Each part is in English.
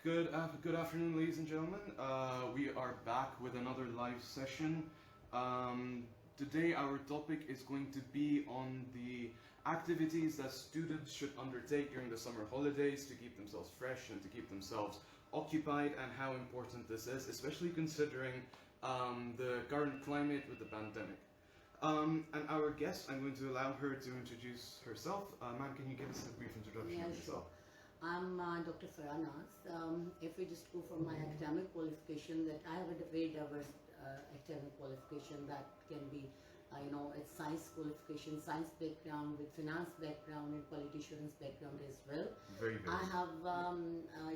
Good afternoon, ladies and gentlemen. We are back with another live session. Today our topic is going to be on the activities that students should undertake during the summer holidays to keep themselves fresh and to keep themselves occupied, and how important this is, especially considering the current climate with the pandemic. And our guest, I'm going to allow her to introduce herself. Ma'am, can you give us a brief introduction of yourself? Sure. I'm Dr. Farah Naz. If we just go from my academic qualification, that I have a very diverse academic qualification that can be, it's science qualification, science background with finance background and quality assurance background as well. Very, very. I have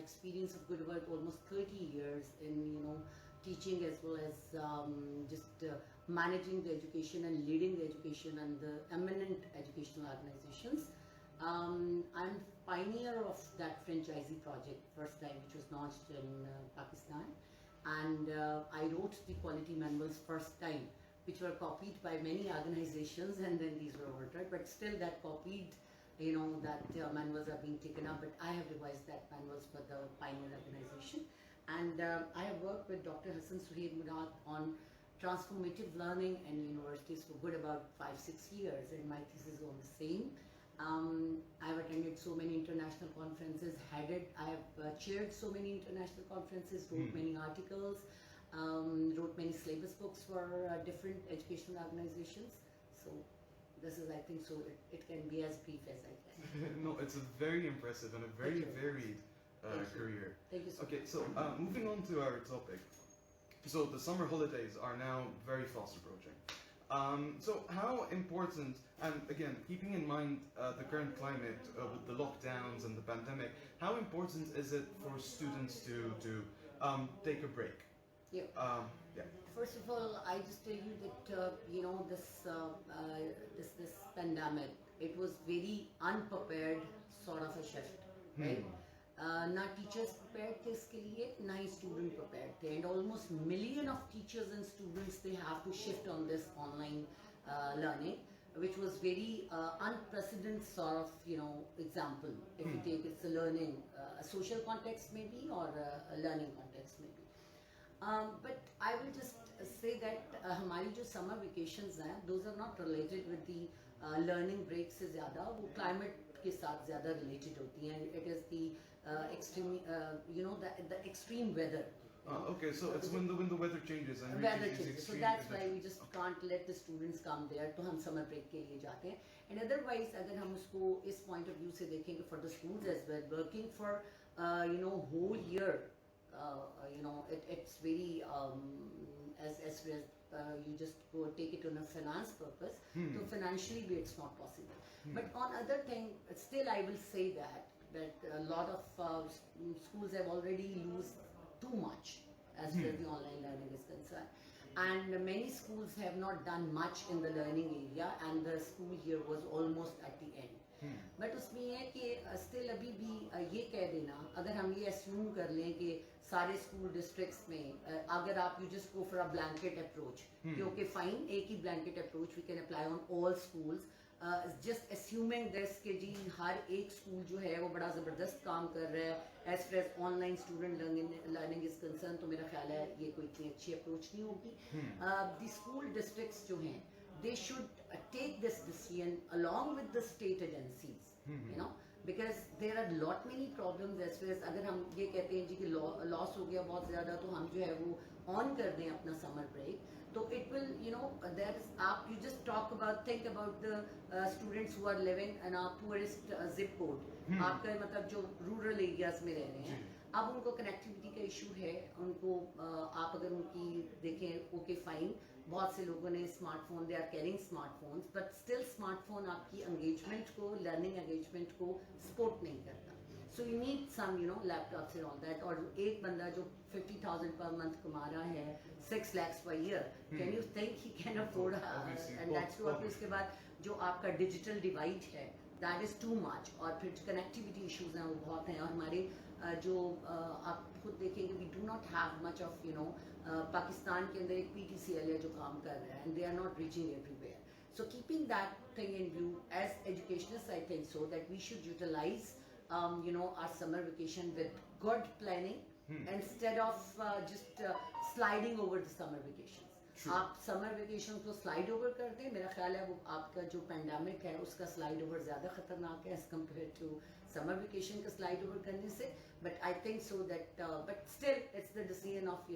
experience of good work almost 30 years in, teaching as well as managing the education and leading the education and the eminent educational organizations. I'm pioneer of that franchisee project first time, which was launched in Pakistan, and I wrote the quality manuals first time, which were copied by many organizations, and then these were altered, but still that copied, that manuals are being taken up, but I have revised that manuals for the pioneer organization. And I have worked with Dr. Hassan Suhaib Murad on transformative learning in universities for good about 5-6 years, and my thesis is on the same. I've attended so many international conferences, I have chaired so many international conferences, wrote many articles, wrote many syllabus books for different educational organizations. So this is, I think, so it can be as brief as I can. No, it's a very impressive and a very varied career. Thank you so much. Okay, so moving on to our topic. So the summer holidays are now very fast approaching. So how important, and again, keeping in mind the current climate with the lockdowns and the pandemic, how important is it for students to take a break? Yeah. Yeah. First of all, I just tell you that this pandemic, it was very unprepared sort of a shift, right? ना teachers prepared थे इसके लिए, ना ही student prepared थे, and almost million of teachers and students, they have to shift on this online learning, which was very unprecedented sort of example. If you take it's a learning, a social context maybe, or a learning context maybe. But I will just say that हमारी जो summer vacations हैं, those are not related with the learning breaks से ज़्यादा, वो climate के साथ ज़्यादा related होती हैं. It is the extreme, the extreme weather. Okay, so it's when the weather changes and weather changes. So that's why we just can't let the students come there. तो हम summer break के लिए जाते हैं. And otherwise, अगर हम उसको इस point of view से देखेंगे, for the schools as well, working for whole year. It's very as you just go take it on a finance purpose. So financially, it's not possible. But on other thing, still I will say that a lot of schools have already lost too much as far as the online learning is concerned, and many schools have not done much in the learning area, and the school year was almost at the end. But उसमें ये है कि still अभी भी ये कह देना, अगर हम ये अस्यूम कर लें कि सारे स्कूल डिस्ट्रिक्ट्स में अगर आप you just go for a blanket approach कि ओके फाइन, एक ही blanket approach we can apply on all schools, just assuming this कि जी हर एक स्कूल जो है वो बड़ा ज़बरदस्त काम कर रहा है as far as online student learning is concern, तो मेरा ख्याल है ये कोई इतनी अच्छी अप्रोच नहीं होगी. द स्कूल डिस्ट्रिक्ट्स जो हैं, they should take this decision along with the state agencies, because there are lot many problems as far as अगर हम ये कहते हैं जी कि लॉस हो गया बहुत ज़्यादा, तो हम जो है वो ऑन कर दें अपना समर ब्रेक, तो it will, there is you just think about the students who are living in a poorest zip code. आपका मतलब जो रूरल एरियाज में रह रहे हैं, अब उनको कनेक्टिविटी का इशू है, उनको आप अगर उनकी देखें, ओके फाइन, बहुत से लोगों ने smartphone, they are carrying smartphones, but still smartphone आपकी एंगेजमेंट को, लर्निंग एंगेजमेंट को सपोर्ट नहीं करता. So you need some laptops and all that. और एक बंदा जो 50,000 पर मंथ कमा रहा है, 6 lakhs per year, can you think he can afford? And that's what. इसके बाद जो आपका डिजिटल डिवाइड है, दैट इज़ टू मच, और फिर कनेक्टिविटी इश्यूज हैं वो बहुत हैं, और हमारे जो आप खुद देखेंगे, we do not have much of Pakistan के अंदर एक PTCL है जो काम कर रहा है, and they are not reaching everywhere. So keeping that thing in view, as educationists, I think so that we should utilize our summer vacation with good planning instead of just sliding over the summer vacations. True. आप summer vacation को slide over कर दें, मेरा ख्याल है वो आपका जो पेंडेमिक है उसका स्लाइड ओवर ज़्यादा खतरनाक है as compare to summer vacation का स्लाइड ओवर करने से. But I think so that but still it's the decision of the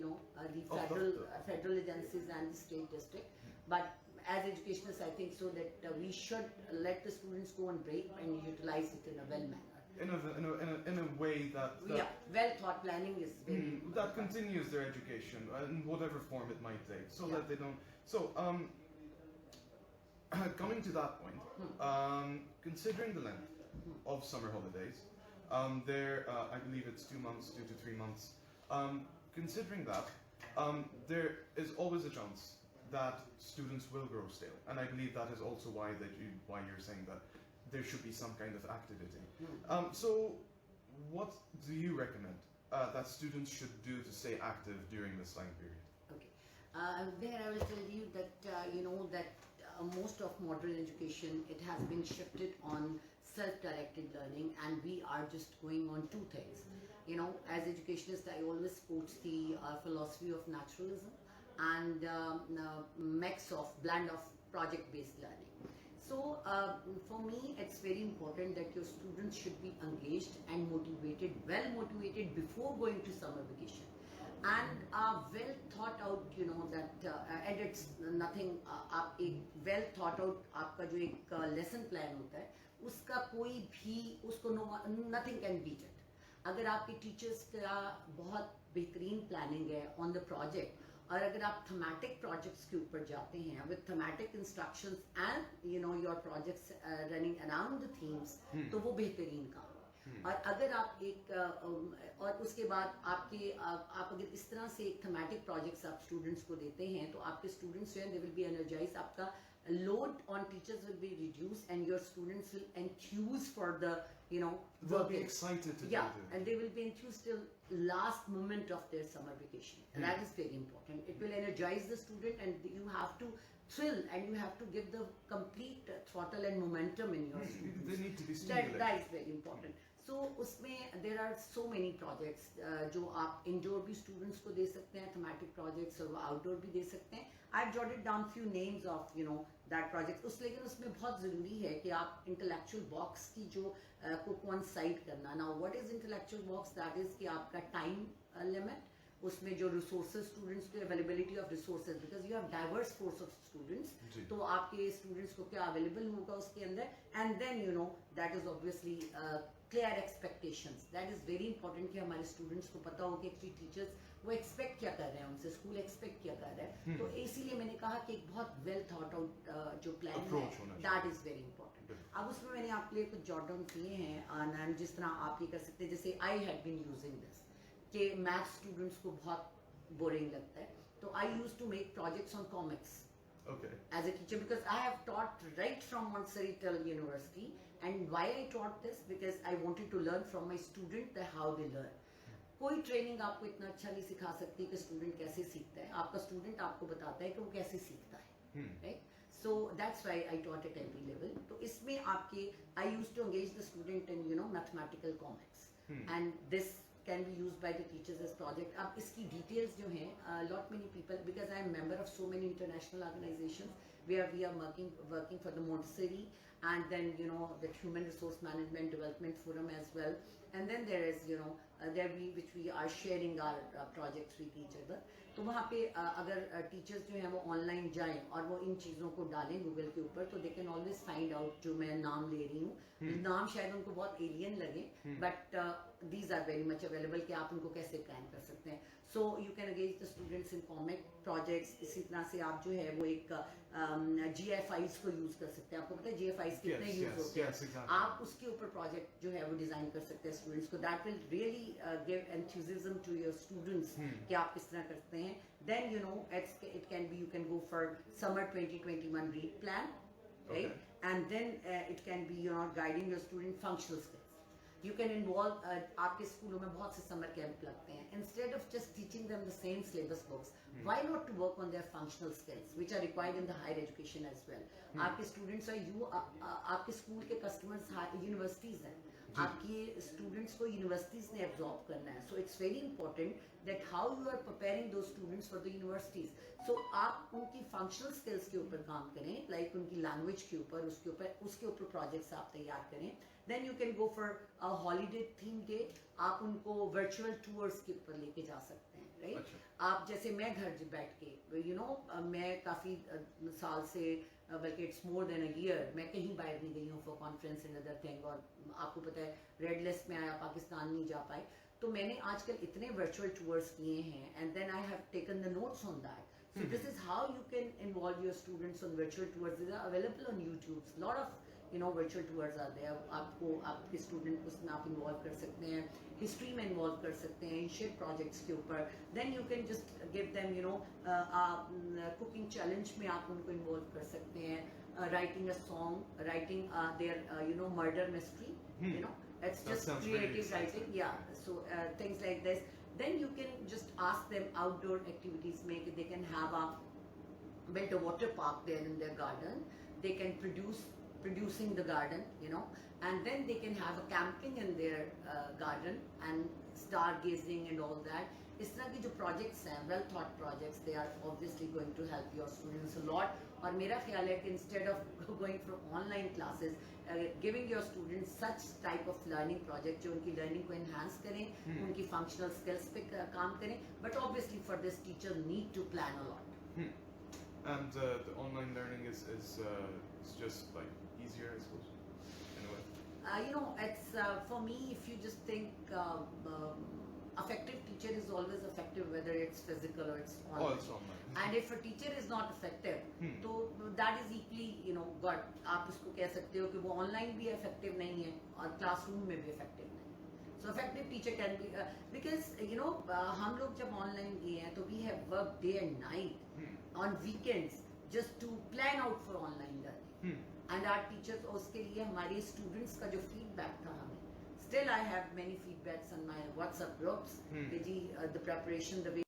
federal agencies and the state district. But as educationists, I think so that we should let the students go on break and utilize it in a well manner. In a way that Yeah, well thought planning is very important. that continues their education in whatever form it might take, so Yeah. that they don't. So, coming to that point, considering the length of summer holidays, I believe it's 2 months, 2 to 3 months. Considering that, there is always a chance that students will grow stale, and I believe that is also why you're saying that there should be some kind of activity. So, what do you recommend that students should do to stay active during this time period? Okay. There I will tell you that most of modern education, it has been shifted on self-directed learning, and we are just going on two things. As educationists, I always quote the philosophy of naturalism and blend of project-based learning. So for me, it's very important that your students should be engaged and motivated, well motivated before going to summer vacation. And well thought out, that and it's nothing, आप एक well thought out आपका जो एक lesson plan होता है, उसका कोई भी उसको nothing can beat it. अगर आपके teachers का बहुत बेहतरीन planning है on the project, और अगर आप थीमेटिक प्रोजेक्ट्स के ऊपर जाते हैं with thematic instructions and your projects running around the themes, तो वो बेहतरीन काम है. और अगर आप और उसके बाद आप अगर इस तरह से एक थीमेटिक प्रोजेक्ट्स आप स्टूडेंट्स को देते हैं, तो आपके स्टूडेंट्स जो हैं दे विल बी एनर्जाइज्ड, आपका load on teachers will be reduced and your students will enthuse for the They'll be excited to do this. and they will be enthused till last moment of their summer vacation. And that is very important. It will energize the student, and you have to thrill and you have to give the complete throttle and momentum in your students. They need to be stimulated. That is very important. So उसमें there are so many projects जो आप indoor भी students को दे सकते हैं, thematic projects, और outdoor भी दे सकते हैं. I've jotted down few names of that project. लेकिन उसमें बहुत ज़रूरी है कि आप intellectual box की जो को coincide करना. Now what is intellectual box? That is कि आपका time limit, उसमें जो resources students के availability of resources, because you have diverse force of students, तो आपके students को क्या available होगा उसके अंदर, and then that is obviously clear expectations. That is very important कि हमारे students को पता हो कि actually teachers वो expect क्या कर रहे हैं उनसे, school expect क्या कर रहा है. तो इसीलिए मैंने कहा कि एक बहुत well thought out जो plan है, that is very important. अब उसमें मैंने आपके लिए कुछ jot down किए हैं, and जिस तरह आप ये कर सकते हैं, जैसे I had been using this कि मैथ स्टूडेंट्स को बहुत बोरिंग लगता है, तो I use to make projects on comics as a teacher, because I have taught right from Montessori till university. And why I taught this? Because I wanted to learn from my student how they learn. कोई training आपको इतना अच्छा नहीं सिखा सकती कि student कैसे सीखता है, आपका स्टूडेंट आपको बताता है कि वो कैसे सीखता है, right? So that's why I taught at every level. तो इसमें आपके I used to engage the student in mathematical comics, and this can be used by the teachers as project. अब इसकी details जो हैं, lot many people, because I am member of so many international organizations where we are working for the Montessori, and then the Human Resource Management Development Forum as well, and then there is which we are sharing our projects with each other. तो वहाँ पे अगर teachers जो हैं वो online जाएं और वो इन चीज़ों को डालें गूगल के ऊपर, तो they can always find out जो मैं नाम ले रही हूँ. नाम शायद उनको बहुत एलियन लगे, but these are very much available कि आप उनको कैसे प्लान कर सकते हैं. So you can engage the students in comic projects. इसी तरह से आप जो है वो एक GFIs को यूज़ कर सकते हैं. आपको पता है GFIs कितने यूज होते हैं, आप उसके ऊपर प्रोजेक्ट जो है वो डिज़ाइन कर सकते हैं स्टूडेंट्स को. That will really give enthusiasm to your students कि आप किस तरह करते हैं. Then it can be, you can go for summer 2021 read plan, right? And then it can be guiding your student functional skills. You can involve आपके स्कूलों में बहुत से summer camp लगते हैं. Instead of just teaching them the same syllabus books, why not to work on their functional skills which are required in the higher education as well? आपके students आपके school के customers universities हैं, आपकी students को universities ने absorb करना है. So it's very important that how you are preparing those students for the universities. So आप उनकी फंक्शनल स्किल्स के ऊपर काम करें, लाइक उनकी लैंग्वेज के ऊपर, उसके ऊपर प्रोजेक्ट्स आप तैयार करें. Then you can go for a holiday theme day. आप उनको वर्चुअल टूर्स के ऊपर लेके जा सकते हैं, राइट? अच्छा. आप जैसे मैं घर बैठ के मैं काफ़ी साल से, बल्कि it's more than a year, मैं कहीं बाहर नहीं गई हूँ for conference and other thing. और आपको पता है रेड लिस्ट में आया, पाकिस्तान नहीं जा पाए. तो मैंने आजकल इतने वर्चुअल टूर्स किए हैं and then I have taken the notes on that. So this is how you can involve your students on virtual tours. These are available on YouTube. Lot of virtual tours are there. आपको आपके student उसमें आप involve कर सकते हैं, history में involve कर सकते हैं, शेयर प्रोजेक्ट्स के ऊपर. Then you can just give them cooking challenge में आप उनको इन्वॉल्व कर सकते हैं. Writing a song, writing their murder mystery, it's That just sounds really creative exciting. writing. Yeah, so things like this. Then you can just ask them outdoor activities. Make they can have build a water park there in their garden. They can producing the garden, and then they can have a camping in their garden and stargazing and all that. इस तरह के जो projects हैं, well thought projects, they are obviously going to help your students a lot. और मेरा ख्याल है कि instead of going for online classes, giving your students such type of learning project जो उनकी learning को enhance करें, उनकी functional skills पे काम करें. But obviously for this, teacher need to plan a lot. And the online learning is just like easier, I suppose, in a way. It's for me, if you just think effective teacher is always effective whether it's physical or it's online. Oh, it's online. And if a teacher is not effective, तो that is equally God. आप उसको कह सकते हो कि वो online भी effective नहीं है और classroom में भी effective नहीं है. So effective teacher can be because हम लोग जब online गए हैं तो we have worked day and night on weekends just to plan out for online learning. And our teachers, उसके लिए हमारे students का जो feedback था हमें, still I have many feedbacks on my WhatsApp groups. The preparation, the way